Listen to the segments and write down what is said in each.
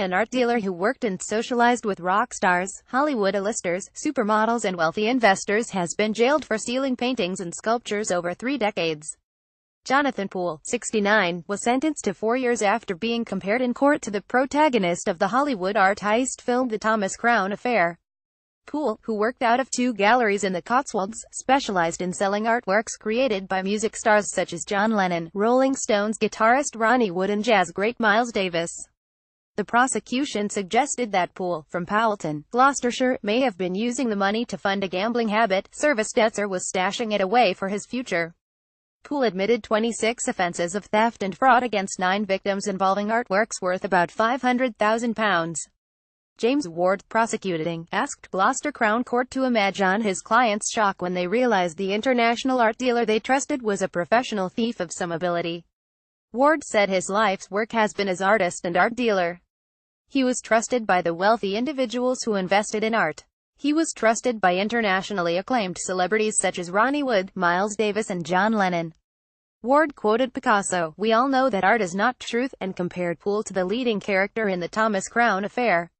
an art dealer who worked and socialized with rock stars, Hollywood A-listers, supermodels and wealthy investors, has been jailed for stealing paintings and sculptures over 3 decades. Jonathan Poole, 69, was sentenced to 4 years after being compared in court to the protagonist of the Hollywood art heist film The Thomas Crown Affair. Poole, who worked out of 2 galleries in the Cotswolds, specialized in selling artworks created by music stars such as John Lennon, Rolling Stones guitarist Ronnie Wood and jazz great Miles Davis. The prosecution suggested that Poole, from Powelton, Gloucestershire, may have been using the money to fund a gambling habit, service debts, or was stashing it away for his future. Poole admitted 26 offences of theft and fraud against 9 victims involving artworks worth about £500,000. James Ward, prosecuting, asked Gloucester Crown Court to imagine his client's shock when they realized the international art dealer they trusted was a professional thief of some ability. Ward said his life's work has been as artist and art dealer. He was trusted by the wealthy individuals who invested in art. He was trusted by internationally acclaimed celebrities such as Ronnie Wood, Miles Davis and John Lennon. Ward quoted Picasso, "We all know that art is not truth," and compared Poole to the leading character in the Thomas Crown Affair.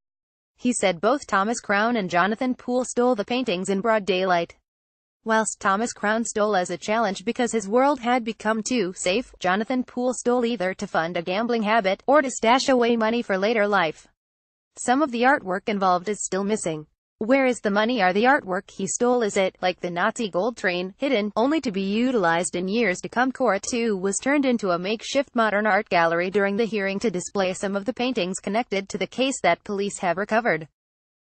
He said both Thomas Crown and Jonathan Poole stole the paintings in broad daylight. Whilst Thomas Crown stole as a challenge because his world had become too safe, Jonathan Poole stole either to fund a gambling habit, or to stash away money for later life. Some of the artwork involved is still missing. Where is the money? Are the artwork he stole, is it, like the Nazi gold train, hidden, only to be utilized in years to come? Court 2 was turned into a makeshift modern art gallery during the hearing to display some of the paintings connected to the case that police have recovered.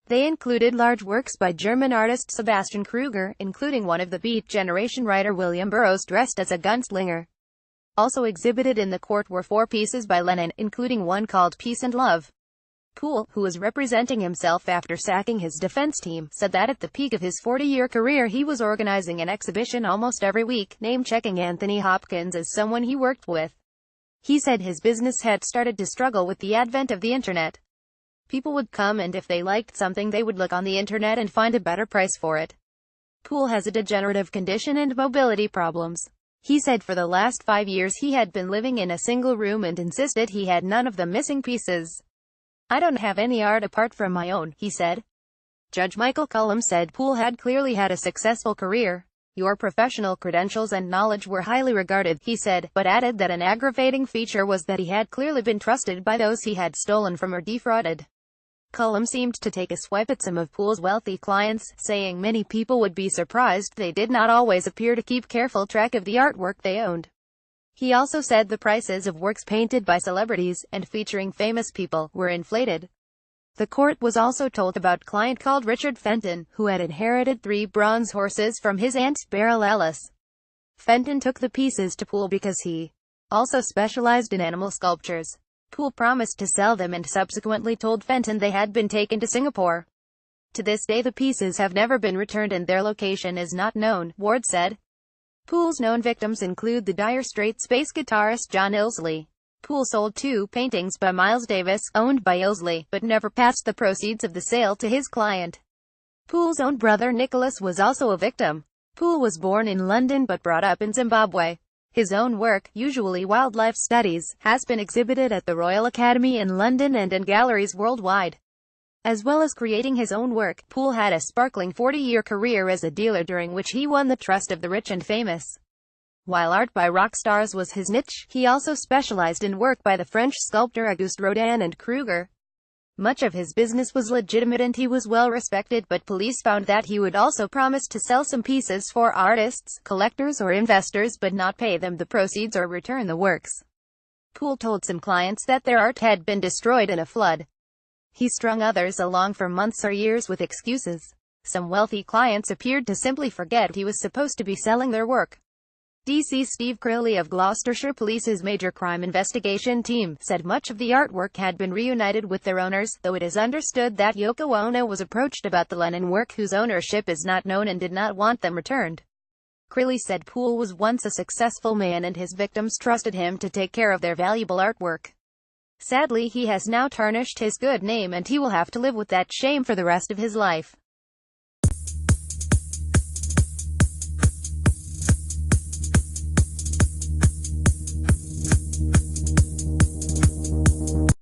They included large works by German artist Sebastian Kruger, including one of the Beat Generation writer William Burroughs dressed as a gunslinger. Also exhibited in the court were 4 pieces by Lennon, including one called Peace and Love. Poole, who was representing himself after sacking his defense team, said that at the peak of his 40-year career he was organizing an exhibition almost every week, name-checking Anthony Hopkins as someone he worked with. He said his business had started to struggle with the advent of the internet. People would come and if they liked something they would look on the internet and find a better price for it. Poole has a degenerative condition and mobility problems. He said for the last 5 years he had been living in a single room and insisted he had none of the missing pieces. "I don't have any art apart from my own," he said. Judge Michael Cullum said Poole had clearly had a successful career. "Your professional credentials and knowledge were highly regarded," he said, but added that an aggravating feature was that he had clearly been trusted by those he had stolen from or defrauded. Cullum seemed to take a swipe at some of Poole's wealthy clients, saying many people would be surprised they did not always appear to keep careful track of the artwork they owned. He also said the prices of works painted by celebrities, and featuring famous people, were inflated. The court was also told about a client called Richard Fenton, who had inherited 3 bronze horses from his aunt, Beryl Ellis. Fenton took the pieces to Poole because he also specialized in animal sculptures. Poole promised to sell them and subsequently told Fenton they had been taken to Singapore. To this day the pieces have never been returned and their location is not known, Ward said. Poole's known victims include the Dire Straits bass guitarist John Illsley. Poole sold 2 paintings by Miles Davis, owned by Illsley, but never passed the proceeds of the sale to his client. Poole's own brother Nicholas was also a victim. Poole was born in London but brought up in Zimbabwe. His own work, usually wildlife studies, has been exhibited at the Royal Academy in London and in galleries worldwide. As well as creating his own work, Poole had a sparkling 40-year career as a dealer during which he won the trust of the rich and famous. While art by rock stars was his niche, he also specialized in work by the French sculptor Auguste Rodin and Kruger. Much of his business was legitimate and he was well respected, but police found that he would also promise to sell some pieces for artists, collectors or investors but not pay them the proceeds or return the works. Poole told some clients that their art had been destroyed in a flood. He strung others along for months or years with excuses. Some wealthy clients appeared to simply forget he was supposed to be selling their work. DC Steve Crilly of Gloucestershire Police's Major Crime Investigation Team said much of the artwork had been reunited with their owners, though it is understood that Yoko Ono was approached about the Lennon work whose ownership is not known and did not want them returned. Crilly said Poole was once a successful man and his victims trusted him to take care of their valuable artwork. Sadly, he has now tarnished his good name and he will have to live with that shame for the rest of his life.